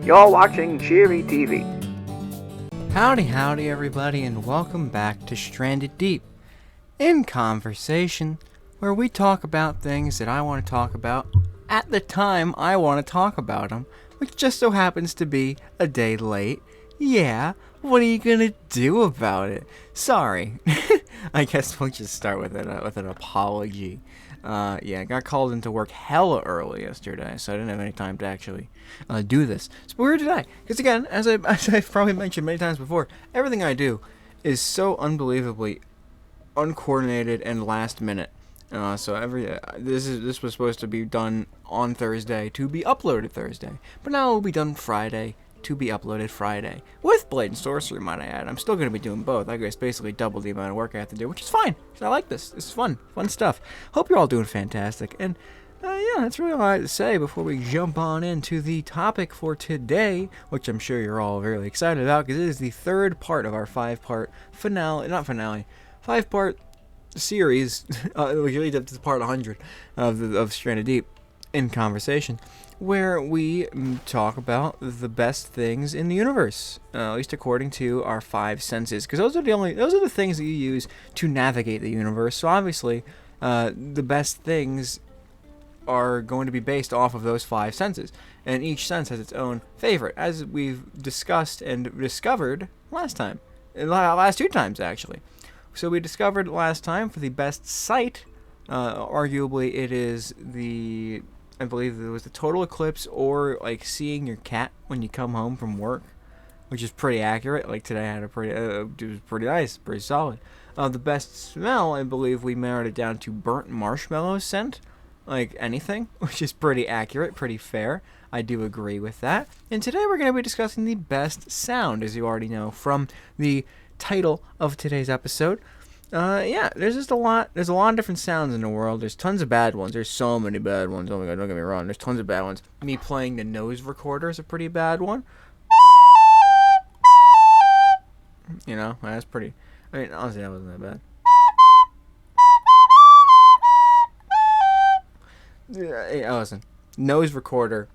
You're watching Cheery TV. Howdy everybody, and welcome back to Stranded Deep, in conversation, where we talk about things that I want to talk about at the time I want to talk about them, which just so happens to be a day late. Yeah, what are you gonna do about it? Sorry. I guess we'll just start with an apology. I got called into work hella early yesterday, so I didn't have any time to actually do this. So we're here today, because again, as I've probably mentioned many times before, everything I do is so unbelievably uncoordinated and last minute. This was supposed to be done on Thursday to be uploaded Thursday, but now it will be done Friday to be uploaded Friday with Blade and Sorcery, might I add. I'm still going to be doing both. I guess basically double the amount of work I have to do, which is fine. I like this. This is fun stuff. Hope you're all doing fantastic. And that's really all I have to say before we jump on into the topic for today, which I'm sure you're all very excited about, because it is the third part of our five-part series, which leads up to part 100 of Stranded Deep in conversation, where we talk about the best things in the universe, at least according to our five senses, because those are the things that you use to navigate the universe. So obviously, the best things are going to be based off of those five senses, and each sense has its own favorite, as we've discussed and discovered last two times actually. So we discovered last time for the best sight, arguably it is I believe it was the total eclipse, or like seeing your cat when you come home from work, which is pretty accurate. Like today I had it was pretty nice, pretty solid. The best smell, I believe we narrowed it down to burnt marshmallow scent, like anything, which is pretty accurate, pretty fair. I do agree with that. And today we're going to be discussing the best sound, as you already know from the title of today's episode. There's just a lot of different sounds in the world. There's tons of bad ones. There's so many bad ones. Oh my god, don't get me wrong. There's tons of bad ones. Me playing the nose recorder is a pretty bad one. You know, that's pretty... I mean, honestly, that wasn't that bad. Yeah, listen. Nose recorder.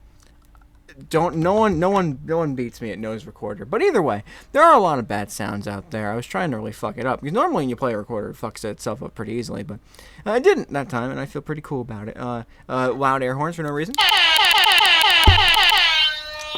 No one beats me at nose recorder. But either way, there are a lot of bad sounds out there. I was trying to really fuck it up, because normally when you play a recorder, it fucks itself up pretty easily, but I didn't that time, and I feel pretty cool about it. Loud air horns for no reason.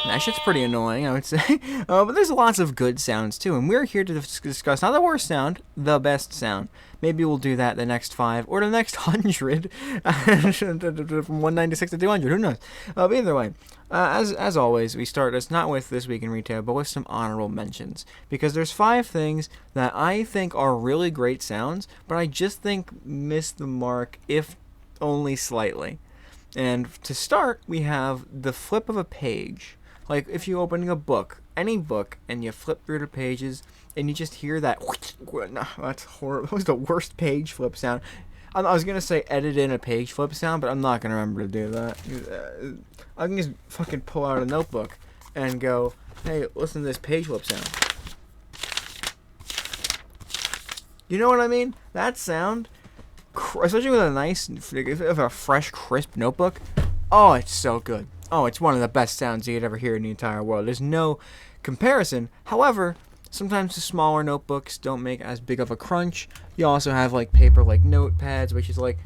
That shit's pretty annoying, I would say. But there's lots of good sounds too, and we're here to discuss not the worst sound, the best sound. Maybe we'll do that the next 5 or the next 100, from 196 to 200. Who knows? But either way, as always, we start this not with This Week in Retail, but with some honorable mentions, because there's 5 things that I think are really great sounds, but I just think miss the mark, if only slightly. And to start, we have the flip of a page. Like, if you're opening a book, any book, and you flip through the pages, and you just hear that... That's horrible. That was the worst page flip sound. I was going to say edit in a page flip sound, but I'm not going to remember to do that. I can just fucking pull out a notebook and go, hey, listen to this page flip sound. You know what I mean? That sound, especially with a fresh, crisp notebook, oh, it's so good. Oh, it's one of the best sounds you could ever hear in the entire world. There's no comparison. However, sometimes the smaller notebooks don't make as big of a crunch. You also have like paper like notepads, which is like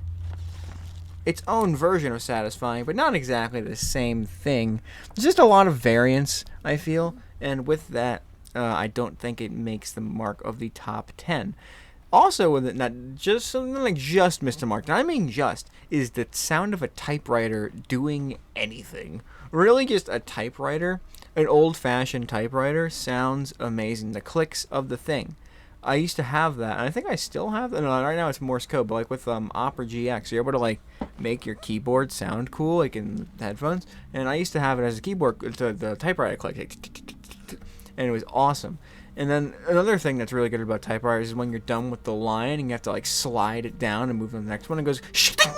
its own version of satisfying, but not exactly the same thing. There's just a lot of variance, I feel, and with that, I don't think it makes the mark of the top 10. Also, with it, not just something like just missed the mark, and I mean just, is the sound of a typewriter doing anything. Really, just a typewriter, an old-fashioned typewriter, sounds amazing. The clicks of the thing. I used to have that, and I think I still have that. No, right now it's Morse code, but like with Opera GX, you're able to like make your keyboard sound cool, like in headphones. And I used to have it as a keyboard, the typewriter click, and it was awesome. And then another thing that's really good about typewriters is when you're done with the line and you have to like slide it down and move to the next one, it goes shting!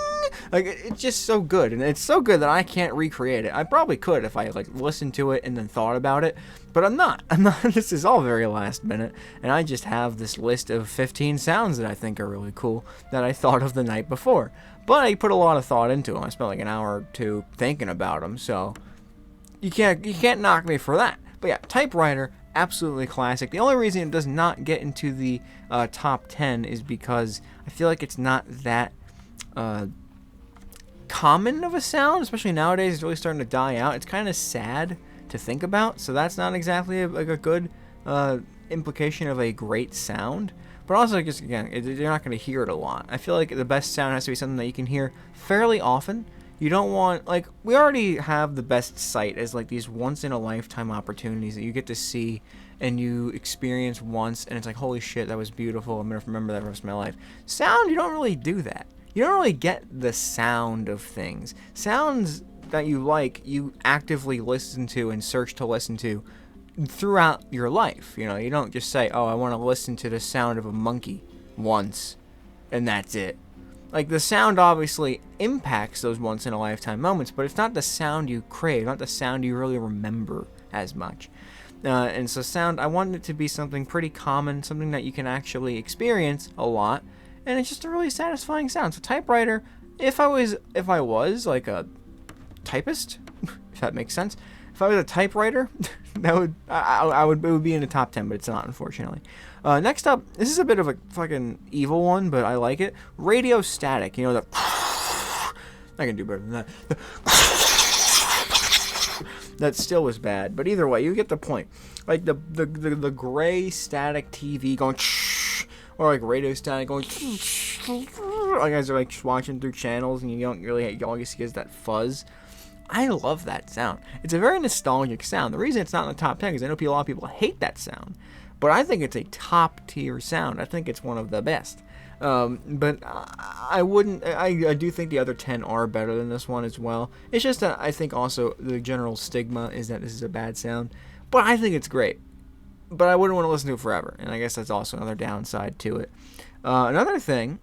Like it's just so good, and it's so good that I can't recreate it. I probably could if I like listened to it and then thought about it, but I'm not. This is all very last minute, and I just have this list of 15 sounds that I think are really cool that I thought of the night before. But I put a lot of thought into them. I spent like an hour or two thinking about them, so you can't knock me for that. But yeah, typewriter, absolutely classic. The only reason it does not get into the top 10 is because I feel like it's not that common of a sound, especially nowadays. It's really starting to die out. It's kind of sad to think about, so that's not exactly a good implication of a great sound. But also, just again, you're not going to hear it a lot. I feel like the best sound has to be something that you can hear fairly often. You don't want, like, we already have the best sight as like these once in a lifetime opportunities that you get to see and you experience once, and it's like, holy shit, that was beautiful, I'm gonna remember that for the rest of my life. Sound, you don't really do that. You don't really get the sound of things. Sounds that you like, you actively listen to and search to listen to throughout your life. You know, you don't just say, oh, I want to listen to the sound of a monkey once and that's it. Like, the sound obviously impacts those once in a lifetime moments, but it's not the sound you crave, not the sound you really remember as much. And so sound, I want it to be something pretty common, something that you can actually experience a lot, and it's just a really satisfying sound. So typewriter, if I was like a typist, if that makes sense, if I was a typewriter, that would it would be in the top 10, but it's not, unfortunately. Next up, this is a bit of a fucking evil one, but I like it. Radio static. You know, the I can do better than that. That still was bad, but either way, you get the point. Like the gray static TV going, or like radio static going, like guys are like watching through channels and you don't really, all you see is that fuzz. I love that sound. It's a very nostalgic sound. The reason it's not in the top 10 is I know a lot of people hate that sound, but I think it's a top tier sound. I think it's one of the best. But I wouldn't. I do think the other 10 are better than this one as well. It's just that I think also the general stigma is that this is a bad sound, but I think it's great. But I wouldn't want to listen to it forever, and I guess that's also another downside to it. Another thing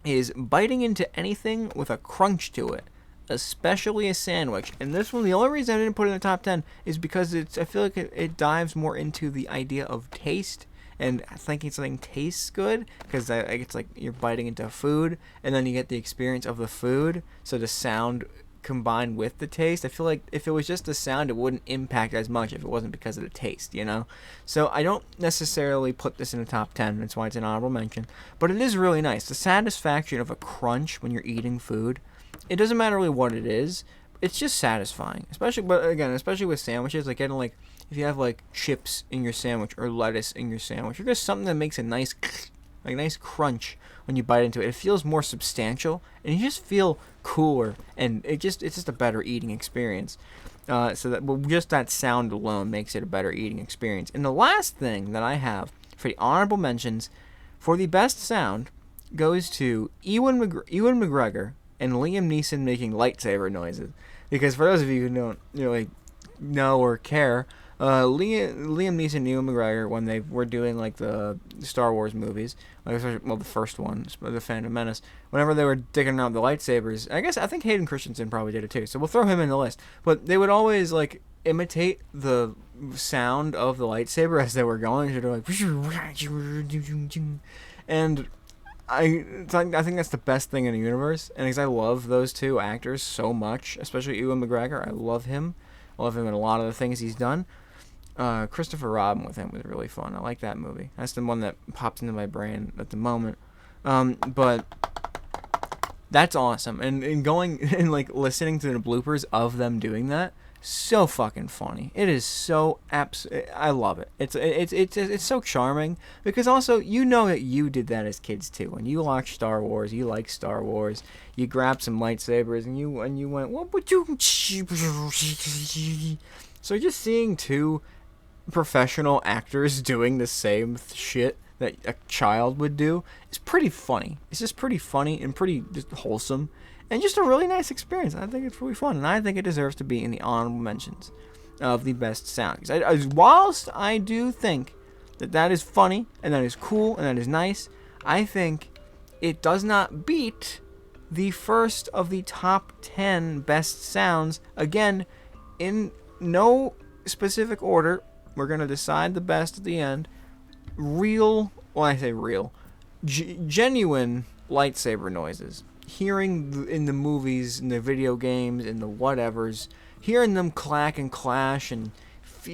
is biting into anything with a crunch to it, especially a sandwich. And this one, the only reason I didn't put it in the top 10 is because I feel like it dives more into the idea of taste and thinking something tastes good, because it's like you're biting into food and then you get the experience of the food, so the sound combined with the taste. I feel like if it was just the sound, it wouldn't impact as much if it wasn't because of the taste, you know? So I don't necessarily put this in the top 10, that's why it's an honorable mention, but it is really nice. The satisfaction of a crunch when you're eating food, it doesn't matter really what it is, it's just satisfying. Especially with sandwiches, like getting like, if you have like chips in your sandwich or lettuce in your sandwich, or just something that makes a nice crunch when you bite into it. It feels more substantial and you just feel cooler, and it's just a better eating experience. So that just that sound alone makes it a better eating experience. And the last thing that I have for the honorable mentions for the best sound goes to Ewan McGregor and Liam Neeson making lightsaber noises. Because for those of you who don't really know or care, Liam Neeson and Ewan McGregor, when they were doing like the Star Wars movies, like, well, the first one, The Phantom Menace, whenever they were digging out the lightsabers, I think Hayden Christensen probably did it too, so we'll throw him in the list. But they would always like imitate the sound of the lightsaber as they were going. So they're like, and I think that's the best thing in the universe, and because I love those two actors so much, especially Ewan McGregor. I love him. I love him in a lot of the things he's done. Christopher Robin with him was really fun. I like that movie. That's the one that pops into my brain at the moment. But that's awesome. And going and like listening to the bloopers of them doing that, so fucking funny. It is so I love it. It's so charming, because also you know that you did that as kids too. When you watch Star Wars, you like Star Wars, you grab some lightsabers and you went, what would you? So just seeing two professional actors doing the same shit that a child would do is pretty funny. It's just pretty funny and pretty just wholesome, and just a really nice experience. I think it's really fun, and I think it deserves to be in the honorable mentions of the best sounds. Whilst I do think that is funny and that is cool and that is nice, I think it does not beat the first of the top 10 best sounds. Again, in no specific order. We're going to decide the best at the end. Genuine lightsaber noises hearing in the movies, in the video games, in the whatevers, hearing them clack and clash, and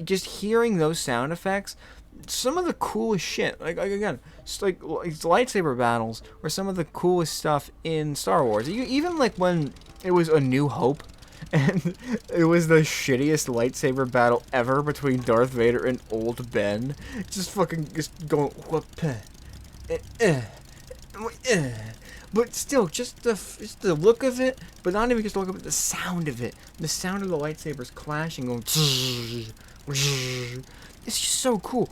just hearing those sound effects, some of the coolest shit. Like again, it's like lightsaber battles were some of the coolest stuff in Star Wars. Even like when it was A New Hope, and it was the shittiest lightsaber battle ever between Darth Vader and Old Ben. Just fucking just going but still, just the look of it, but not even just the look of it, the sound of it. The sound of the lightsabers clashing, going. It's just so cool.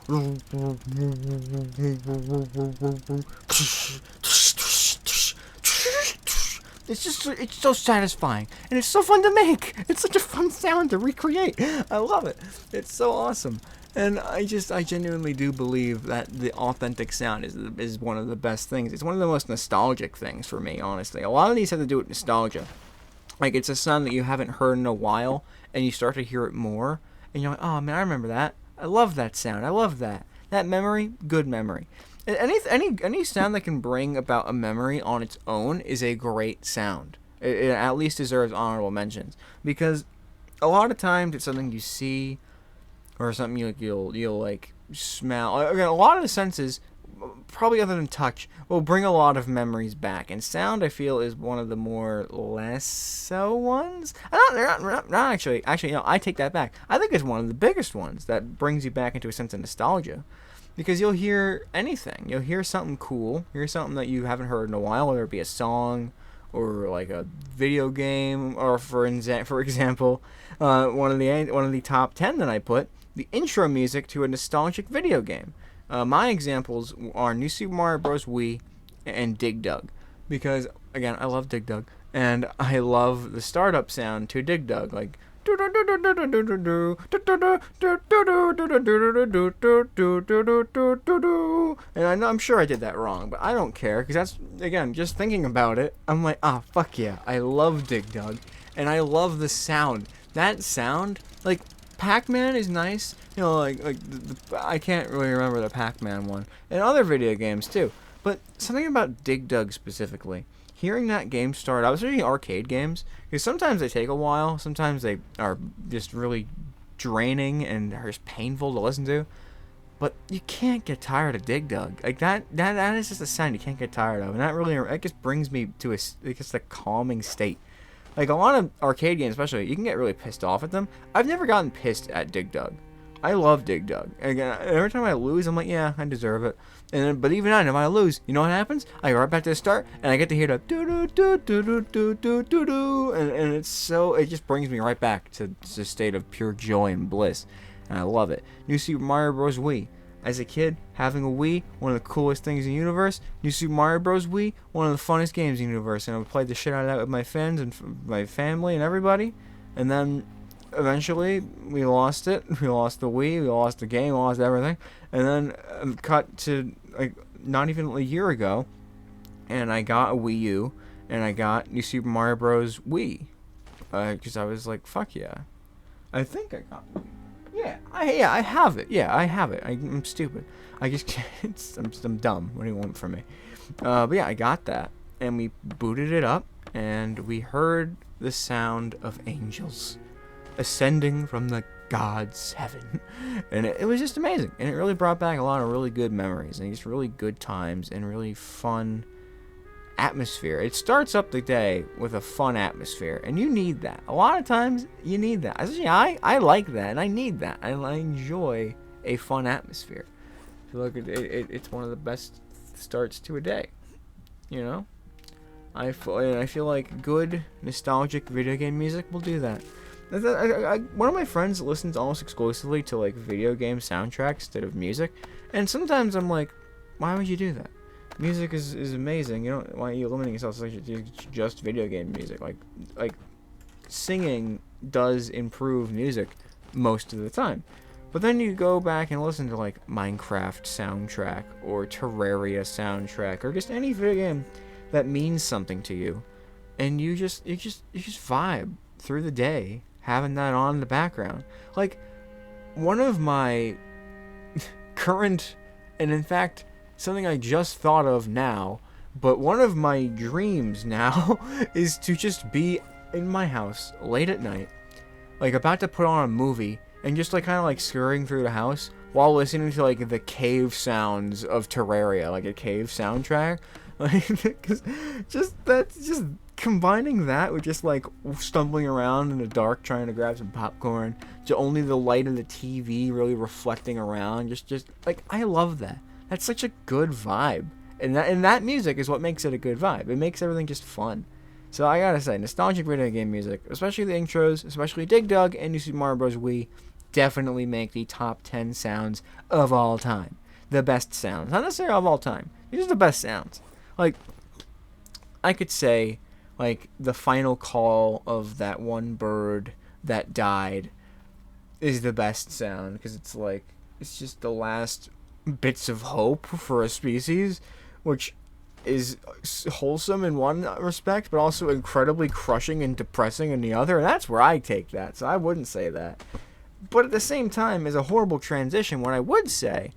It's so satisfying, and it's so fun to make. It's such a fun sound to recreate. I love it. It's so awesome. And I genuinely do believe that the authentic sound is one of the best things. It's one of the most nostalgic things for me, honestly. A lot of these have to do with nostalgia. Like, it's a sound that you haven't heard in a while, and you start to hear it more, and you're like, oh man, I remember that. I love that sound. I love that. That memory, good memory. Any sound that can bring about a memory on its own is a great sound. It at least deserves honorable mentions, because a lot of times it's something you see, or something you'll like smell. Again, a lot of the senses, probably other than touch, will bring a lot of memories back. And sound, I feel, is one of the more less so ones. Not actually. Actually, I take that back. I think it's one of the biggest ones that brings you back into a sense of nostalgia. Because you'll hear anything. You'll hear something cool. Hear something that you haven't heard in a while, whether it be a song or like a video game, or for example, one of the top 10 that I put, the intro music to a nostalgic video game. My examples are New Super Mario Bros. Wii and Dig Dug, because again, I love Dig Dug, and I love the startup sound to Dig Dug, like. And I'm sure I did that wrong, but I don't care, because that's, again, just thinking about it, I'm like, fuck yeah, I love Dig Dug, and I love the sound. That sound, like, Pac-Man is nice, I can't really remember the Pac-Man one, and other video games too, but something about Dig Dug specifically, hearing that game start, I was reading arcade games, because sometimes they take a while, sometimes they are just really draining and are just painful to listen to, but you can't get tired of Dig Dug. Like, that is just a sound you can't get tired of, and that just brings me to a calming state. Like, a lot of arcade games, especially, you can get really pissed off at them. I've never gotten pissed at Dig Dug. I love Dig Dug. Again, every time I lose, I'm like, yeah, I deserve it. But even then, if I lose, you know what happens? I go right back to the start, and I get to hear the do do do do do do do do do, and it just brings me right back to the state of pure joy and bliss, and I love it. New Super Mario Bros. Wii. As a kid, having a Wii, one of the coolest things in the universe. New Super Mario Bros. Wii, one of the funnest games in the universe, and I played the shit out of that with my friends and my family and everybody, and then eventually we lost it. We lost the Wii, we lost the game, we lost everything, and then cut to like not even a year ago, and I got a Wii U, and I got New Super Mario Bros. Wii, because I was like, fuck yeah, I think I got Wii. I have it. Yeah, I have it. I'm stupid. I just can't. I'm dumb. What do you want from me? But yeah, I got that, and we booted it up, and we heard the sound of angels ascending from the God's heaven, and it was just amazing, and it really brought back a lot of really good memories, and just really good times, and really fun atmosphere. It starts up the day with a fun atmosphere, and you need that. A lot of times, you need that. Especially I like that, and I need that. I enjoy a fun atmosphere. I feel like it's one of the best starts to a day, you know? I feel like good, nostalgic video game music will do that. One of my friends listens almost exclusively to like video game soundtracks instead of music, and sometimes I'm like, why would you do that? Music is amazing. Why are you limiting yourself to just video game music? Like singing does improve music most of the time, but then you go back and listen to like Minecraft soundtrack or Terraria soundtrack or just any video game that means something to you, and you just vibe through the day having that on in the background. Like, one of my current, and in fact something I just thought of now, But one of my dreams now is to just be in my house late at night, like about to put on a movie, and just like kind of like scurrying through the house while listening to like the cave sounds of Terraria, like a cave soundtrack. Like, cause that's just combining that with just like stumbling around in the dark trying to grab some popcorn, to only the light of the TV really reflecting around. Just like, I love that. That's such a good vibe. And that music is what makes it a good vibe. It makes everything just fun. So I gotta say, nostalgic video game music, especially the intros, especially Dig Dug and New Super Mario Bros. Wii, definitely make the top 10 sounds of all time. The best sounds. Not necessarily of all time. These are the best sounds. Like, I could say, like, the final call of that one bird that died is the best sound, because it's like, it's just the last bits of hope for a species, which is wholesome in one respect, but also incredibly crushing and depressing in the other, and that's where I take that, so I wouldn't say that. But at the same time, as a horrible transition, what I would say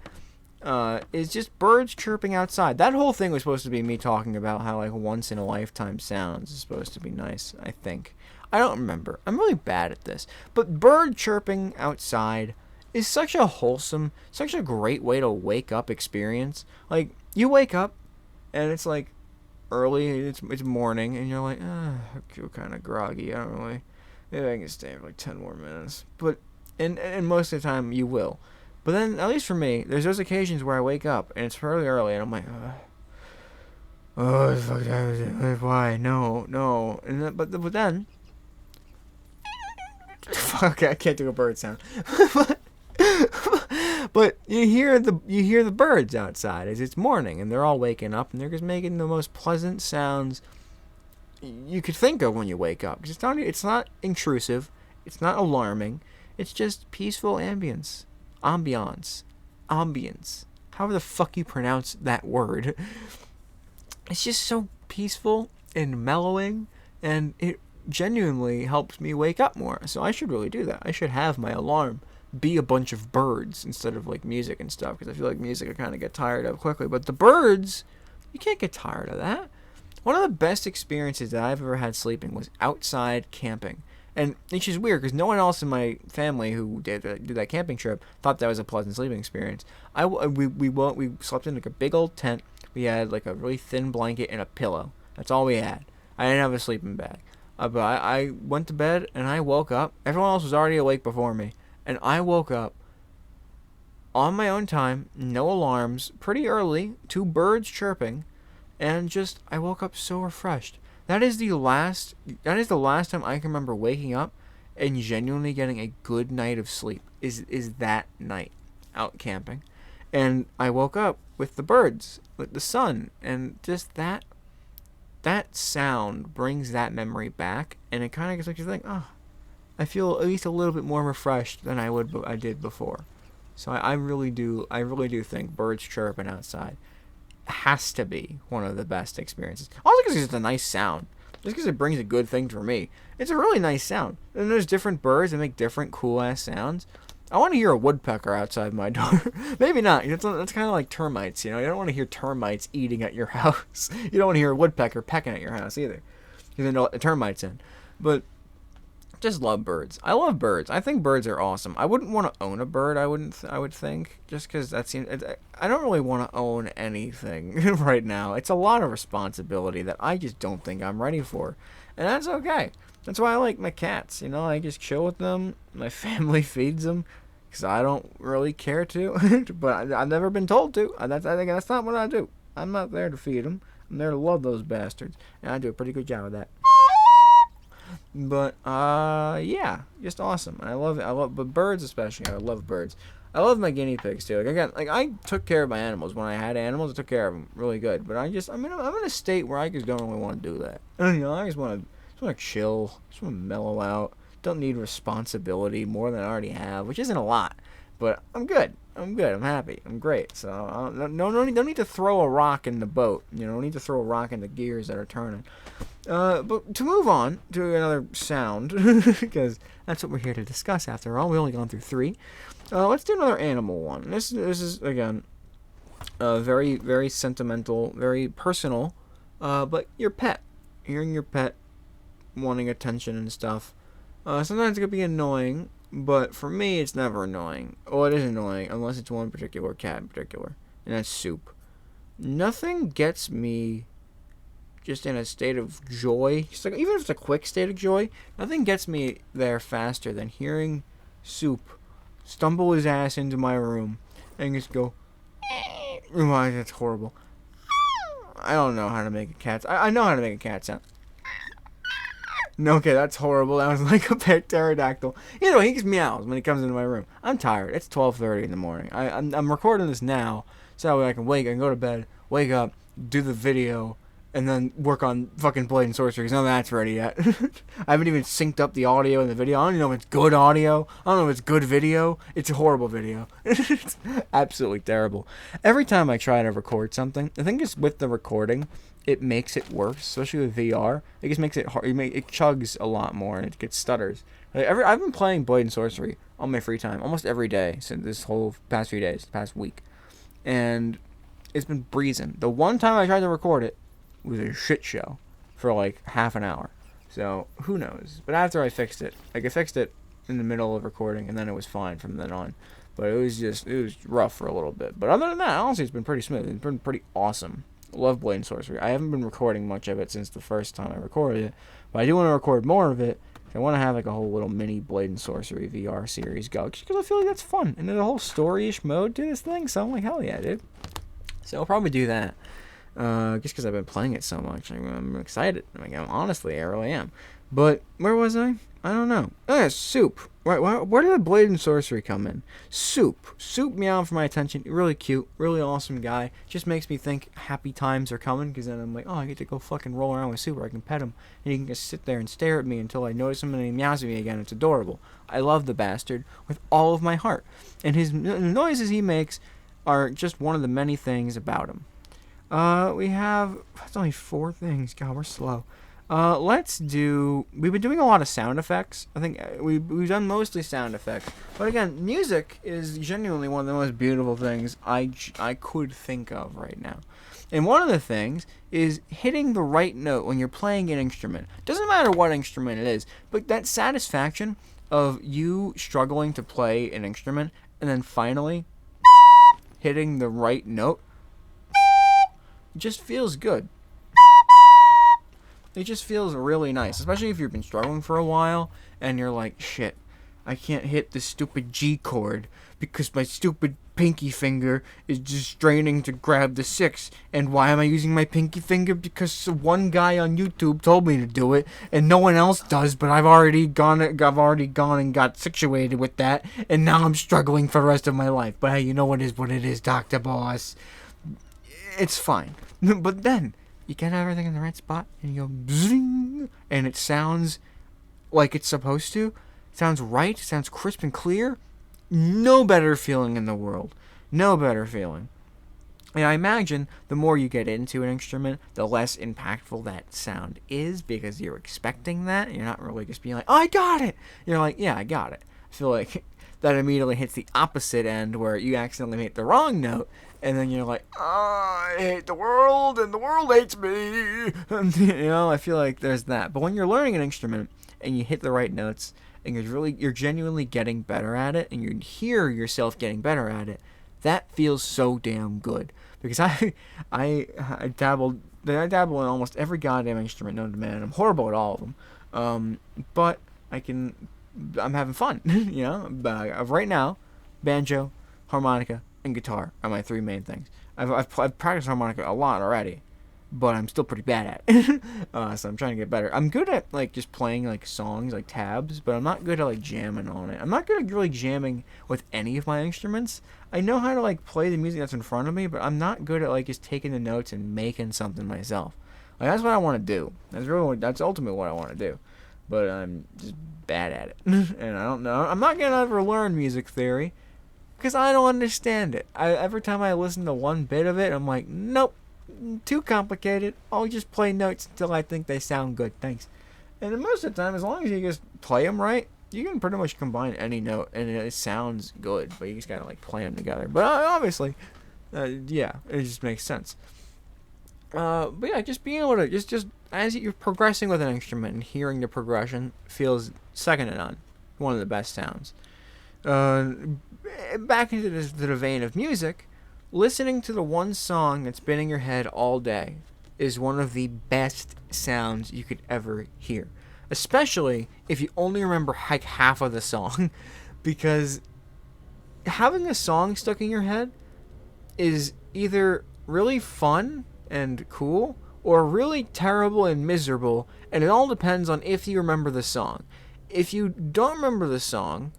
is just birds chirping outside. That whole thing was supposed to be me talking about how, like, once-in-a-lifetime sounds is supposed to be nice, I think. I don't remember. I'm really bad at this. But bird chirping outside is such a wholesome, such a great way to wake up experience. Like, you wake up, and it's, like, early, it's morning, and you're like, I feel kind of groggy. I don't really, maybe I can stay for, like, 10 more minutes. But, and most of the time, you will. But then, at least for me, there's those occasions where I wake up, and it's fairly early, and I'm like, oh, fuck, why? No. And then, but then, okay, I can't do a bird sound. But you hear the birds outside as it's morning, and they're all waking up, and they're just making the most pleasant sounds you could think of when you wake up. It's not intrusive, it's not alarming, it's just peaceful ambience. Ambiance. However the fuck you pronounce that word. It's just so peaceful and mellowing, and it genuinely helps me wake up more. So I should really do that. I should have my alarm be a bunch of birds instead of like music and stuff, because I feel like music I kind of get tired of quickly. But the birds, you can't get tired of that. One of the best experiences that I've ever had sleeping was outside camping. And it's just weird because no one else in my family who did that camping trip thought that was a pleasant sleeping experience. We slept in like a big old tent. We had like a really thin blanket and a pillow. That's all we had. I didn't have a sleeping bag. But I went to bed and I woke up. Everyone else was already awake before me. And I woke up on my own time, no alarms, pretty early, 2 birds chirping, and just I woke up so refreshed. That is the last time I can remember waking up and genuinely getting a good night of sleep. Is that night out camping. And I woke up with the birds, with the sun, and just that sound brings that memory back, and it kind of gets like you think, oh, I feel at least a little bit more refreshed than I did before. So I really do think birds chirping outside has to be one of the best experiences. Also because it's a nice sound. Just because it brings a good thing for me. It's a really nice sound. And there's different birds that make different cool-ass sounds. I want to hear a woodpecker outside my door. Maybe not. That's kind of like termites, you know? You don't want to hear termites eating at your house. You don't want to hear a woodpecker pecking at your house either. You don't know what the termites in. But just love birds. I love birds. I think birds are awesome. I wouldn't want to own a bird. I would think, just because that seems. I don't really want to own anything right now. It's a lot of responsibility that I just don't think I'm ready for, and that's okay. That's why I like my cats. You know, I just chill with them. My family feeds them, because I don't really care to. But I've never been told to. I think that's not what I do. I'm not there to feed them. I'm there to love those bastards, and I do a pretty good job of that. But yeah, just awesome. But birds especially. I love birds. I love my guinea pigs too. I took care of my animals when I had animals. I took care of them really good. But I'm in a state where I just don't really want to do that. You know, I just want to chill. Just want to mellow out. Don't need responsibility more than I already have, which isn't a lot. But I'm good. I'm happy. I'm great. So no need to throw a rock in the boat. You know, no need to throw a rock in the gears that are turning. But to move on to another sound, because that's what we're here to discuss after all. We've only gone through 3. Let's do another animal one. This is, again, very, very sentimental, very personal But your pet, hearing your pet wanting attention and stuff, sometimes it could be annoying, but for me, it's never annoying. Well, it is annoying, unless it's one particular cat in particular, and that's Soup. Nothing gets me just in a state of joy. Just like, even if it's a quick state of joy, nothing gets me there faster than hearing Soup stumble his ass into my room and just go, that's horrible. I don't know how to make a cat. I know how to make a cat sound. No, okay, that's horrible. That was like a pet pterodactyl. You know, he just meows when he comes into my room. I'm tired. It's 12:30 in the morning. I'm recording this now so that way I can go to bed, wake up, do the video, and then work on fucking Blade and Sorcery, because none of that's ready yet. I haven't even synced up the audio in the video. I don't even know if it's good audio. I don't know if it's good video. It's a horrible video. It's absolutely terrible. Every time I try to record something, the thing is with the recording, it makes it worse, especially with VR. It just makes it hard. It chugs a lot more, and it gets stutters. I've been playing Blade and Sorcery on my free time almost every day since this whole past few days, past week. And it's been breezing. The one time I tried to record it, was a shit show for like half an hour. So who knows? But after I fixed it, like I fixed it in the middle of recording, and then it was fine from then on. But it was rough for a little bit. But other than that, honestly, it's been pretty smooth. It's been pretty awesome. Love Blade and Sorcery. I haven't been recording much of it since the first time I recorded it, but I do want to record more of it. I want to have like a whole little mini Blade and Sorcery VR series go, just because I feel like that's fun, and there's a whole story-ish mode to this thing. So I'm like, hell yeah, dude. So I'll probably do that. Just because I've been playing it so much. I'm excited. Honestly, I really am. But where was I? I don't know. Oh, yeah, Soup. Right, where did the Blade and Sorcery come in? Soup meowing for my attention. Really cute. Really awesome guy. Just makes me think happy times are coming, because then I'm like, oh, I get to go fucking roll around with Soup, where I can pet him, and he can just sit there and stare at me until I notice him and he meows at me again. It's adorable. I love the bastard with all of my heart. And the noises he makes are just one of the many things about him. That's only 4 things. God, we're slow. We've been doing a lot of sound effects. I think we've done mostly sound effects. But again, music is genuinely one of the most beautiful things I could think of right now. And one of the things is hitting the right note when you're playing an instrument. Doesn't matter what instrument it is, but that satisfaction of you struggling to play an instrument and then finally hitting the right note just feels good. It just feels really nice, especially if you've been struggling for a while and you're like, shit, I can't hit the stupid G chord because my stupid pinky finger is just straining to grab the 6. And why am I using my pinky finger? Because one guy on YouTube told me to do it and no one else does, but I've already gone and got situated with that, and now I'm struggling for the rest of my life. But hey, you know what it is, Dr. Boss. It's fine. But then you get everything in the right spot and you go zing, and it sounds like it's supposed to. It sounds right. It sounds crisp and clear. No better feeling in the world. No better feeling. And I imagine the more you get into an instrument, the less impactful that sound is, because you're expecting that. You're not really just being like, oh, I got it. You're like, yeah, I got it. I feel like that immediately hits the opposite end, where you accidentally hit the wrong note, and then you're like, oh, I hate the world, and the world hates me. I feel like there's that. But when you're learning an instrument, and you hit the right notes, and you're genuinely getting better at it, and you hear yourself getting better at it, that feels so damn good. Because I dabble in almost every goddamn instrument known to man. I'm horrible at all of them. But I'm having fun, Right now, banjo, harmonica, and guitar are my 3 main things. I've practiced harmonica a lot already, but I'm still pretty bad at it. So I'm trying to get better. I'm good at just playing songs, tabs, but I'm not good at jamming on it. I'm not good at really jamming with any of my instruments. I know how to play the music that's in front of me, but I'm not good at just taking the notes and making something myself. That's what I want to do. That's ultimately what I want to do. But I'm just bad at it. And I don't know. I'm not going to ever learn music theory because I don't understand it. Every time I listen to one bit of it, I'm like, nope, too complicated. I'll just play notes until I think they sound good. Thanks. And then most of the time, as long as you just play them right, you can pretty much combine any note and it sounds good. But you just got to play them together. But obviously, yeah, it just makes sense. But yeah, just being able to just as you're progressing with an instrument and hearing the progression feels second to none. One of the best sounds. Uh, Back into the vein of music, listening to the one song that's been in your head all day is one of the best sounds you could ever hear. Especially if you only remember like half of the song, because having a song stuck in your head is either really fun and cool or really terrible and miserable, and it all depends on if you remember the song. If you don't remember the song,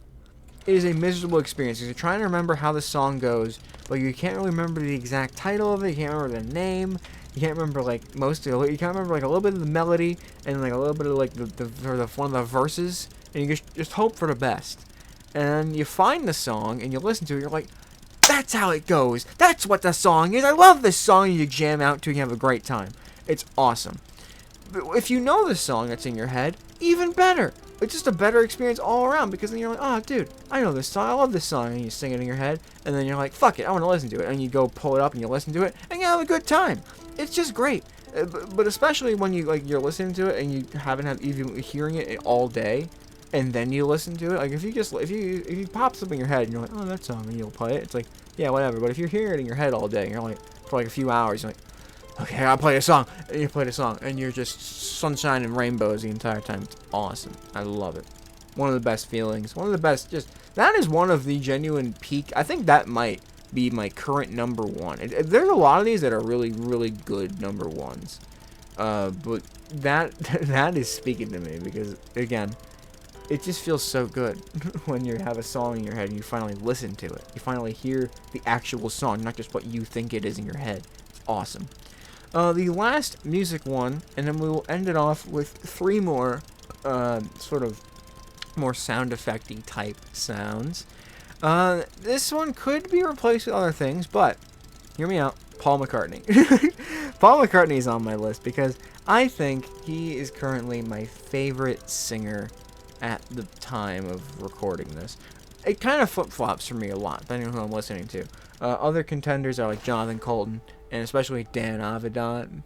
it is a miserable experience because you're trying to remember how the song goes, but you can't really remember the exact title of it. You can't remember the name. You can't remember like most of it. You can't remember like a little bit of the melody and like a little bit of like the one of the verses, and you just hope for the best. And you find the song and you listen to it. You're like, that's how it goes. That's what the song is. I love this song. And you jam out to and you have a great time. It's awesome. But if you know the song that's in your head, even better. It's just a better experience all around because then you're like, oh, dude, I know this song. I love this song. And you sing it in your head. And then you're like, fuck it. I want to listen to it. And you go pull it up and you listen to it. And you have a good time. It's just great. But especially when you're listening to it and you haven't had even hearing it all day. And then you listen to it. Like if you pop something in your head and you're like, oh, that song. And you'll play it. It's like, yeah, whatever. But if you're hearing it in your head all day and you're like, for like a few hours, you're like, okay, I'll play a song. And you play the song. And you're just sunshine and rainbows the entire time. It's awesome. I love it. One of the best feelings. One of the best. That is one of the genuine peak. I think that might be my current number one. There's a lot of these that are really, really good number ones. But that is speaking to me because, again, it just feels so good when you have a song in your head and you finally listen to it. You finally hear the actual song, not just what you think it is in your head. It's awesome. The last music one, and then we will end it off with 3 more sort of more sound effecty type sounds. This one could be replaced with other things, but hear me out. Paul McCartney. Paul McCartney is on my list because I think he is currently my favorite singer at the time of recording this. It kind of flip-flops for me a lot, depending on who I'm listening to. Other contenders are like Jonathan Colton, and especially Dan Avidan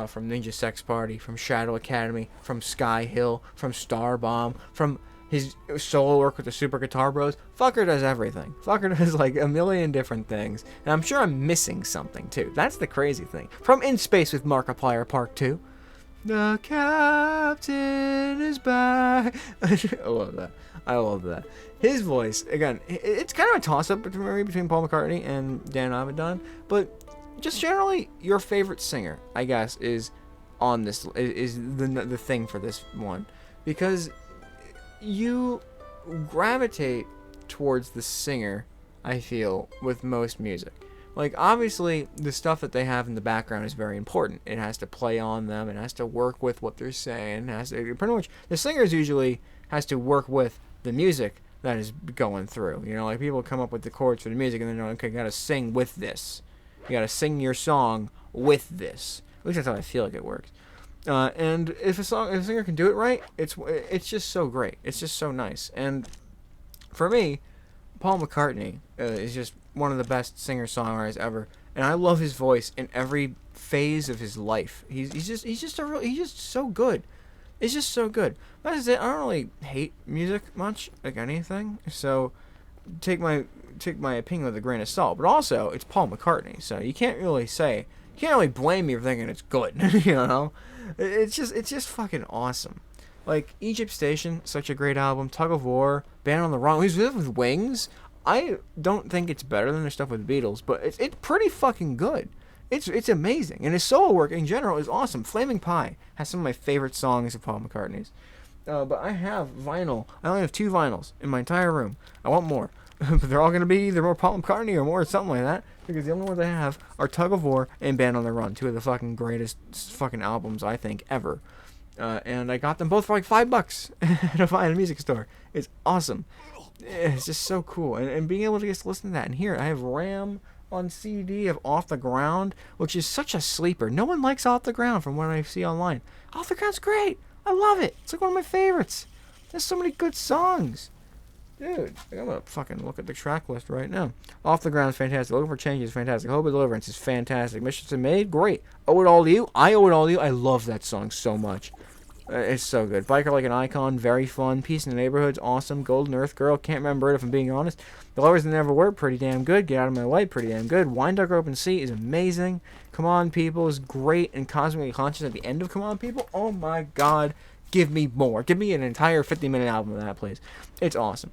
from Ninja Sex Party, from Shadow Academy, from Sky Hill, from Starbomb, from his solo work with the Super Guitar Bros. Fucker does everything. Fucker does like a million different things. And I'm sure I'm missing something too. That's the crazy thing. From In Space with Markiplier Part 2. The captain is back. I love that. I love that. His voice, again, it's kind of a toss-up between Paul McCartney and Dan Avidan, but just generally, your favorite singer, I guess, is on this, is the thing for this one. Because you gravitate towards the singer, I feel, with most music. Like, obviously, the stuff that they have in the background is very important. It has to play on them. It has to work with what they're saying. It has to, pretty much, the singers usually has to work with the music that is going through. You know, like, people come up with the chords for the music, and then they're like, okay, you gotta sing with this. You gotta sing your song with this. At least that's how I feel like it works. And if a singer can do it right, it's just so great. It's just so nice. And for me, Paul McCartney is just one of the best singer-songwriters ever, and I love his voice in every phase of his life. He's just so good. It's just so good. That's it. I don't really hate music much, like anything. So take my opinion with a grain of salt. But also, it's Paul McCartney, so you can't really blame me for thinking it's good. You know, it's just fucking awesome. Like Egypt Station, such a great album. Tug of War, Band on the Run. He's with Wings. I don't think it's better than their stuff with the Beatles, but it's pretty fucking good. It's amazing, and his solo work in general is awesome. Flaming Pie has some of my favorite songs of Paul McCartney's. But I have vinyl. I only have 2 vinyls in my entire room. I want more, but they're all gonna be either more Paul McCartney or more something like that, because the only ones I have are Tug of War and Band on the Run, 2 of the fucking greatest fucking albums I think ever. And I got them both for like $5 at a vinyl music store. It's awesome. It's just so cool, and being able to just listen to that and hear it. I have Ram on CD of Off the Ground, which is such a sleeper. No one likes Off the Ground from what I see online. Off the Ground's great. I love it. It's like one of my favorites. There's so many good songs. Dude, I'm gonna fucking look at the track list right now. Off the Ground is fantastic. Looking for Change is fantastic. Hope of Deliverance is fantastic. Missions to Made, great. Owe It All to You, I Owe It All to You. I love that song so much. It's so good. Biker Like an Icon, very fun. Peace in the Neighborhood's awesome. Golden Earth Girl, can't remember it if I'm being honest. The Lovers That Never Were, pretty damn good. Get Out of My Way, pretty damn good. Wine Dark Open Sea is amazing. Come On People is great. And Cosmically Conscious at the end of Come On People, oh my god. Give me more. Give me an entire 50-minute album of that, please. It's awesome.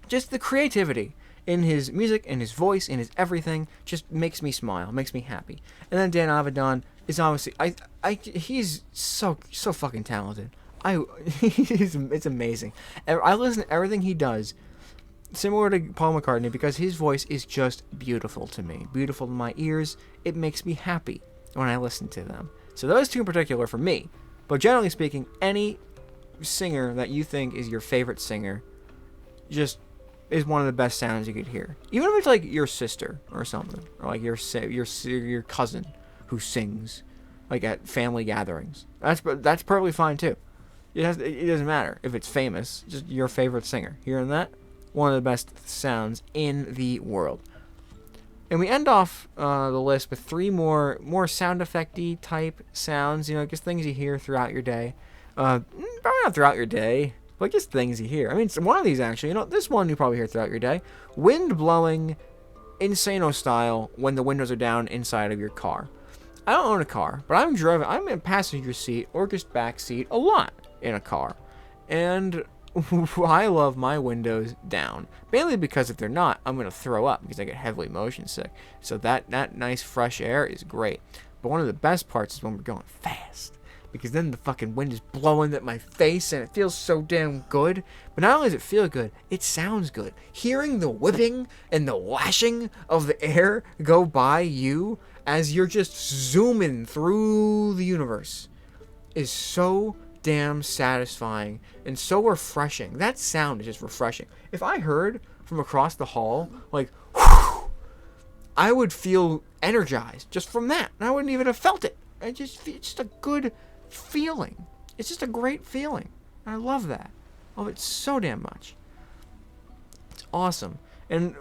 Just the creativity in his music, in his voice, in his everything, just makes me smile, makes me happy. And then Dan Avidan is obviously, he's so fucking talented. It's amazing. I listen to everything he does, similar to Paul McCartney, because his voice is just beautiful to me, beautiful to my ears. It makes me happy when I listen to them. So those two in particular for me. But generally speaking, any singer that you think is your favorite singer, just is one of the best sounds you could hear. Even if it's like your sister or something, or like your cousin who sings, like at family gatherings. That's perfectly fine too. It doesn't matter if it's famous. Just your favorite singer. Hearing that, one of the best sounds in the world. And we end off the list with three more sound effect-y type sounds. You know, just things you hear throughout your day. Probably not throughout your day, but just things you hear. I mean, one of these actually, you know, this one you probably hear throughout your day. Wind blowing, Insano style, when the windows are down inside of your car. I don't own a car, but I'm in a passenger seat or just back seat a lot in a car. And I love my windows down. Mainly because if they're not, I'm going to throw up because I get heavily motion sick. So that nice fresh air is great. But one of the best parts is when we're going fast. Because then the fucking wind is blowing at my face and it feels so damn good. But not only does it feel good, it sounds good. Hearing the whipping and the lashing of the air go by you as you're just zooming through the universe is so damn satisfying and so refreshing. That sound is just refreshing. If I heard from across the hall, like, whew, I would feel energized just from that. And I wouldn't even have felt it. It's just a good feeling. It's just a great feeling. I love that. I love it so damn much. It's awesome. And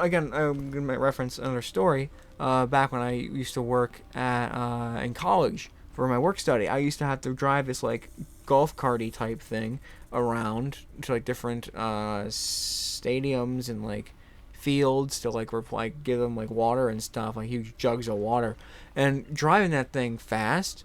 again, I'm going to reference another story. Back when I used to work in college for my work study, I used to have to drive this like golf carty type thing around to like different stadiums and like fields to like give them like water and stuff, like huge jugs of water. And driving that thing fast,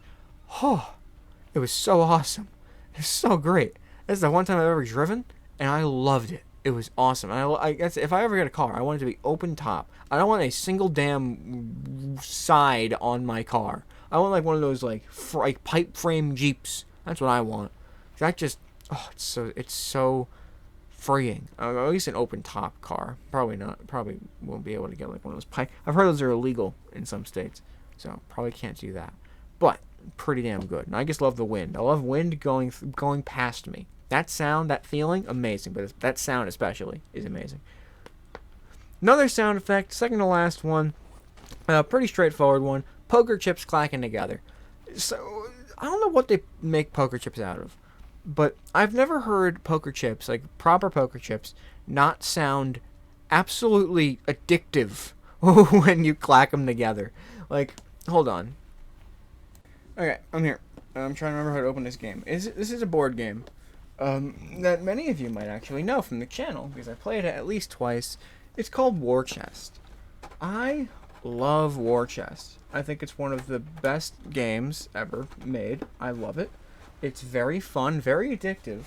it was so awesome. It was so great. That's the one time I've ever driven, and I loved it. It was awesome. And I guess if I ever get a car, I want it to be open top. I don't want a single damn side on my car. I want like one of those like pipe frame Jeeps. That's what I want. That just, it's so freeing. At least an open top car. Probably not. Probably won't be able to get like one of those pipe. I've heard those are illegal in some states, so probably can't do that. But pretty damn good. And I just love the wind. I love wind going past me. That sound, that feeling, amazing. But that sound especially is amazing. Another sound effect, second to last one, pretty straightforward one. Poker chips clacking together. So I don't know what they make poker chips out of, but I've never heard poker chips, like proper poker chips, not sound absolutely addictive when you clack them together. Like, hold on. Okay, I'm here. I'm trying to remember how to open this game. This is a board game that many of you might actually know from the channel because I played it at least twice. It's called War Chest. I love War Chest. I think it's one of the best games ever made. I love it. It's very fun, very addictive,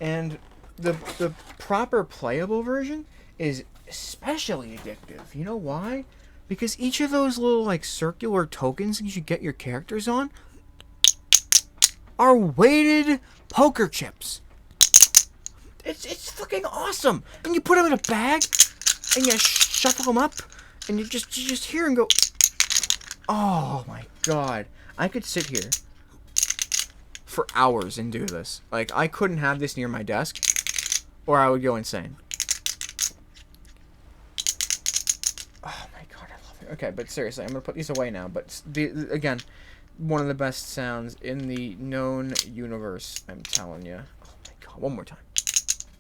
and the proper playable version is especially addictive. You know why? Because each of those little like circular tokens you should get your characters on are weighted poker chips. It's fucking awesome. And you put them in a bag and you shuffle them up and you just hear and go, oh my god. I could sit here for hours and do this. Like, I couldn't have this near my desk or I would go insane. Oh my god, I love it. Okay, but seriously, I'm gonna put these away now. But again, one of the best sounds in the known universe. I'm telling you. Oh my god, one more time.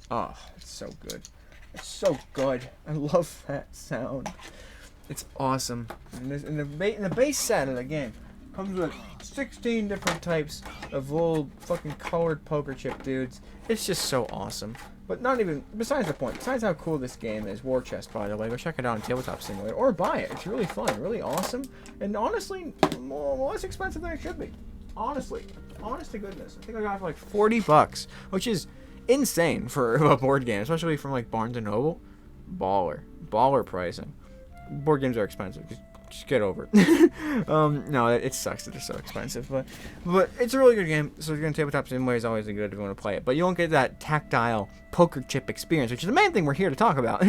Oh, it's so good. It's so good. I love that sound. It's awesome. And the base set of the game comes with 16 different types of little fucking colored poker chip dudes. It's just so awesome. But not even, besides the point, besides how cool this game is, War Chest, by the way, go check it out on Tabletop Simulator, or buy it. It's really fun, really awesome, and honestly, more less expensive than it should be. Honestly. Honest to goodness. I think I got it for like $40, which is insane for a board game, especially from like Barnes & Noble. Baller pricing. Board games are expensive. Just get over it. No, it sucks that they're so expensive, but it's a really good game. So if you're gonna Tabletop Simulator, is always good if you want to play it. But you won't get that tactile poker chip experience, which is the main thing we're here to talk about.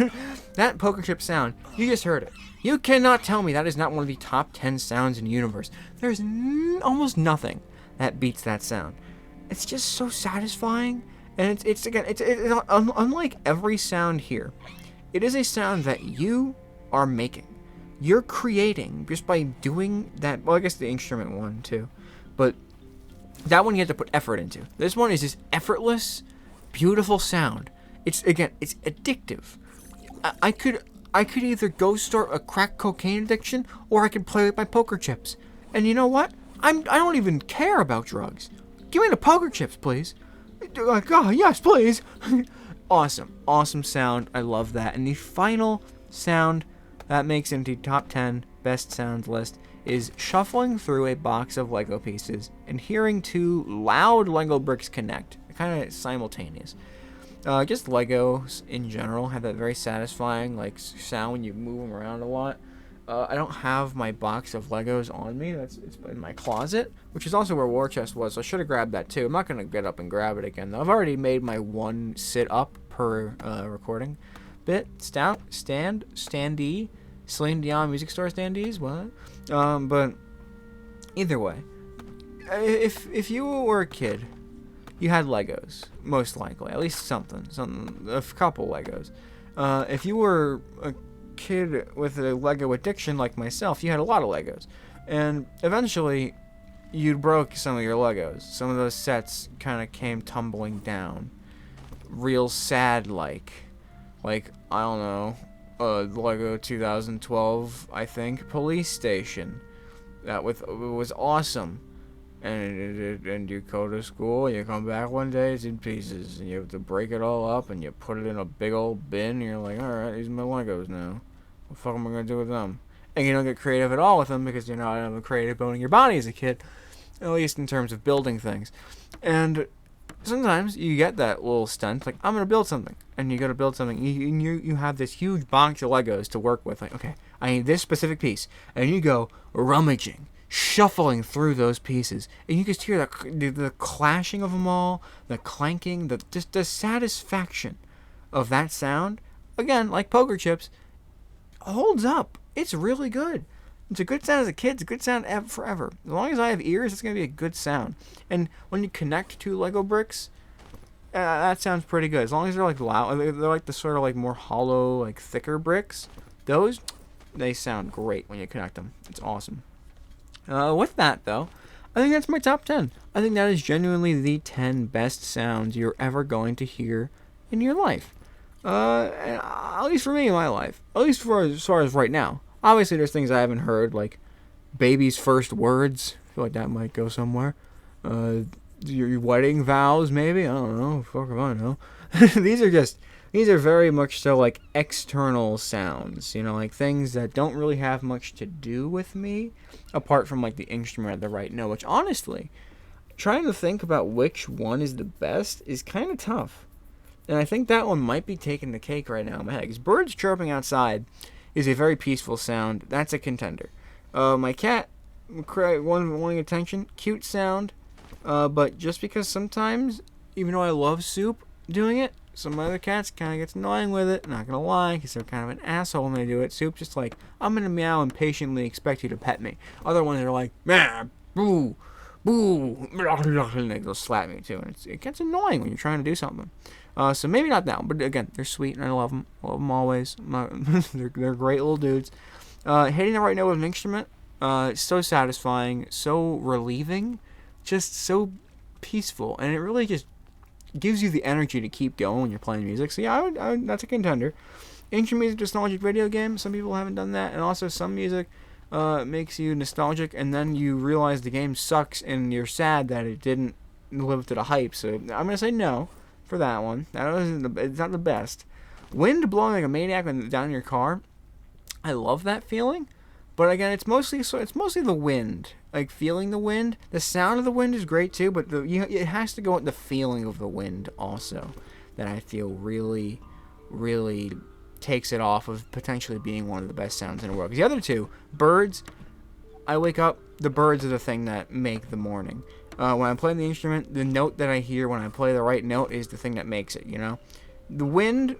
That poker chip sound, you just heard it. You cannot tell me that is not one of the top 10 sounds in the universe. There's almost nothing that beats that sound. It's just so satisfying, and it's unlike every sound here. It is a sound that you are making. You're creating just by doing that. Well, I guess the instrument one too, but that one you have to put effort into. This one is just effortless, beautiful sound. It's addictive. I could either go start a crack cocaine addiction, or I could play with my poker chips. And you know what? I don't even care about drugs. Give me the poker chips, please. Like, oh yes, please. Awesome sound. I love that. And the final sound that makes into top 10 best sounds list is shuffling through a box of Lego pieces and hearing two loud Lego bricks connect. Kind of simultaneous. Just Legos in general have that very satisfying like sound when you move them around a lot. I don't have my box of Legos on me. It's in my closet, which is also where War Chest was. So I should have grabbed that too. I'm not gonna get up and grab it again though. I've already made my one sit up per recording bit. Standee. Celine Dion music store standees, what? But either way, if you were a kid, you had Legos, most likely, at least a couple Legos. If you were a kid with a Lego addiction like myself, you had a lot of Legos, and eventually, you broke some of your Legos. Some of those sets kind of came tumbling down, real sad like I don't know. Lego 2012, I think, police station. It was awesome. And you go to school, and you come back one day, it's in pieces, and you have to break it all up, and you put it in a big old bin, and you're like, alright, these are my Legos now. What the fuck am I gonna do with them? And you don't get creative at all with them, because you're not having a creative bone in your body as a kid, at least in terms of building things. And sometimes you get that little stunt, like, I'm going to build something. And you go to build something, and you have this huge box of Legos to work with. Like, okay, I need this specific piece. And you go rummaging, shuffling through those pieces. And you just hear the clashing of them all, the clanking, just the satisfaction of that sound. Again, like poker chips, holds up. It's really good. It's a good sound as a kid. It's a good sound forever. As long as I have ears, it's going to be a good sound. And when you connect two Lego bricks, that sounds pretty good. As long as they're like loud, they're like the sort of like more hollow, like thicker bricks. Those, they sound great when you connect them. It's awesome. With that though, I think that's my top 10. I think that is genuinely the 10 best sounds you're ever going to hear in your life. At least for me in my life. At least as far as right now. Obviously, there's things I haven't heard, like baby's first words. I feel like that might go somewhere. Your wedding vows, maybe. I don't know. Fuck if I know. These are very much so like external sounds. You know, like things that don't really have much to do with me, apart from like the instrument at the right note. Which honestly, trying to think about which one is the best is kind of tough. And I think that one might be taking the cake right now in my head. Because birds chirping outside is a very peaceful sound. That's a contender. My cat wanting attention, cute sound, but just because sometimes, even though I love Soup doing it, some other cats kind of gets annoying with it. Not gonna lie, because they're kind of an asshole when they do it. Soup just like, I'm gonna meow and patiently expect you to pet me. Other ones are like, meh, boo, boo, and they'll slap me too. And it gets annoying when you're trying to do something. So maybe not that one, but again, they're sweet and I love them. I love them always. They're great little dudes. Hitting the right note with an instrument, so satisfying, so relieving, just so peaceful, and it really just gives you the energy to keep going when you're playing music. So yeah, that's a contender. Ancient music, nostalgic video game. Some people haven't done that, and also some music makes you nostalgic, and then you realize the game sucks, and you're sad that it didn't live to the hype. So I'm gonna say no for that one. It's not the best. Wind blowing like a maniac down your car. I love that feeling, but again, it's mostly the wind, like feeling the wind. The sound of the wind is great too, but it has to go with the feeling of the wind also. That I feel really, really takes it off of potentially being one of the best sounds in the world. Because the other two, birds, I wake up, the birds are the thing that make the morning. When I'm playing the instrument, the note that I hear when I play the right note is the thing that makes it, you know? The wind,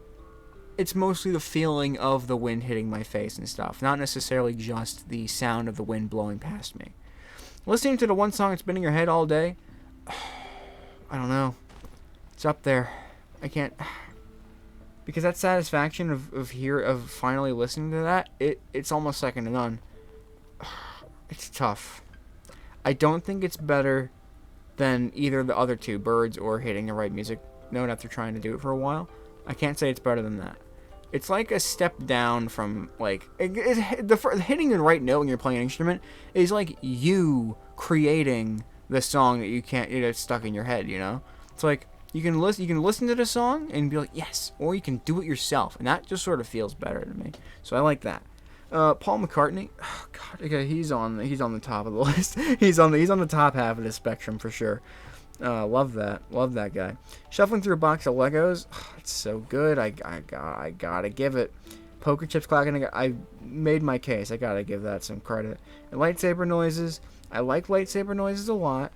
it's mostly the feeling of the wind hitting my face and stuff, not necessarily just the sound of the wind blowing past me. Listening to the one song that's been in your head all day, I don't know. It's up there. I can't... Because that satisfaction of finally listening to that, it's almost second to none. It's tough. I don't think it's better than either the other two, birds or hitting the right music note after trying to do it for a while. I can't say it's better than that. It's like a step down from, like, hitting the right note when you're playing an instrument is like you creating the song that you can't, it's stuck in your head, you know? It's like, you can listen to the song and be like, yes, or you can do it yourself, and that just sort of feels better to me. So I like that. Paul McCartney, oh god, okay, he's on the top of the list. he's on the top half of the spectrum for sure. Love that guy. Shuffling through a box of Legos, it's so good. I gotta give it. Poker chips clacking. I made my case. I gotta give that some credit. And lightsaber noises. I like lightsaber noises a lot,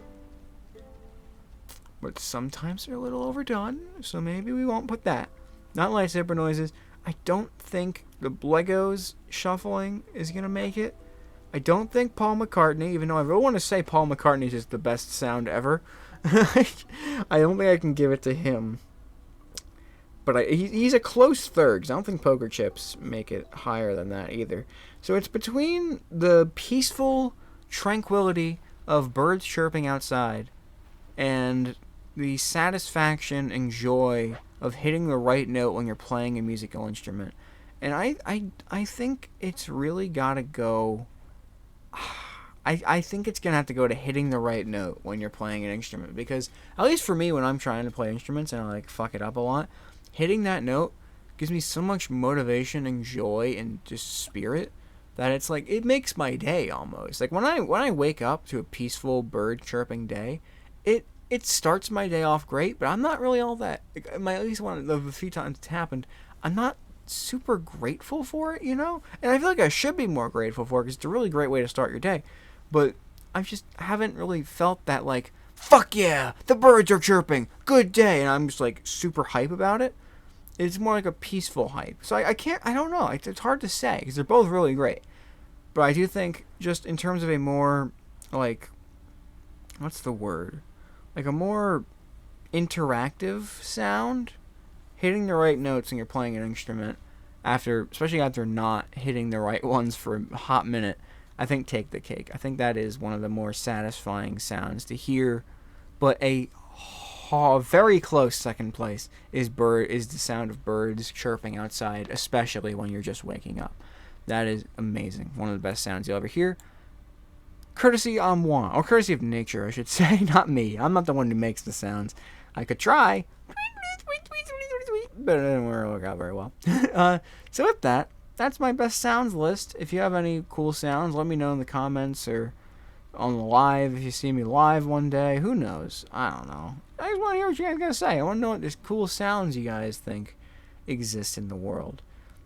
but sometimes they're a little overdone, so maybe we won't put that. Not lightsaber noises. I don't think the Legos shuffling is going to make it. I don't think Paul McCartney, even though I really want to say Paul McCartney is just the best sound ever, I don't think I can give it to him. But he's a close third, because I don't think poker chips make it higher than that either. So it's between the peaceful tranquility of birds chirping outside and the satisfaction and joy of hitting the right note when you're playing a musical instrument. And I think it's really got to go... I think it's going to have to go to hitting the right note when you're playing an instrument. Because, at least for me, when I'm trying to play instruments and I, like, fuck it up a lot, hitting that note gives me so much motivation and joy and just spirit that it's like, it makes my day almost. Like, when I wake up to a peaceful bird chirping day, it starts my day off great, but I'm not really all that, at least one of the few times it's happened, I'm not super grateful for it, you know? And I feel like I should be more grateful for it, because it's a really great way to start your day. But I just haven't really felt that, like, fuck yeah, the birds are chirping, good day, and I'm just, like, super hype about it. It's more like a peaceful hype. So I don't know, it's hard to say, because they're both really great. But I do think, just in terms of a more, like, what's the word? Like a more interactive sound, hitting the right notes when you're playing an instrument, especially after not hitting the right ones for a hot minute, I think take the cake. I think that is one of the more satisfying sounds to hear. But a very close second place is the sound of birds chirping outside, especially when you're just waking up. That is amazing. One of the best sounds you'll ever hear. Courtesy of moi, or courtesy of nature, I should say, not me. I'm not the one who makes the sounds. I could try, but it didn't work out very well. So with that, that's my best sounds list. If you have any cool sounds, let me know in the comments or on the live. If you see me live one day, who knows? I don't know. I just want to hear what you guys gotta say. I want to know what these cool sounds you guys think exist in the world.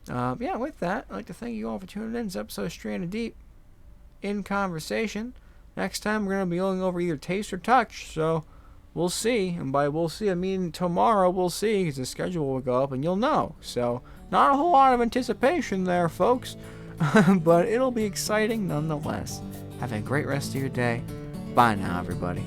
Yeah, with that, I'd like to thank you all for tuning in. This episode of Stranded Deep in Conversation. Next time we're going to be going over either taste or touch, so we'll see. And by we'll see, I mean tomorrow we'll see, because the schedule will go up and you'll know. So not a whole lot of anticipation there, folks, but it'll be exciting nonetheless. Have a great rest of your day. Bye now, everybody.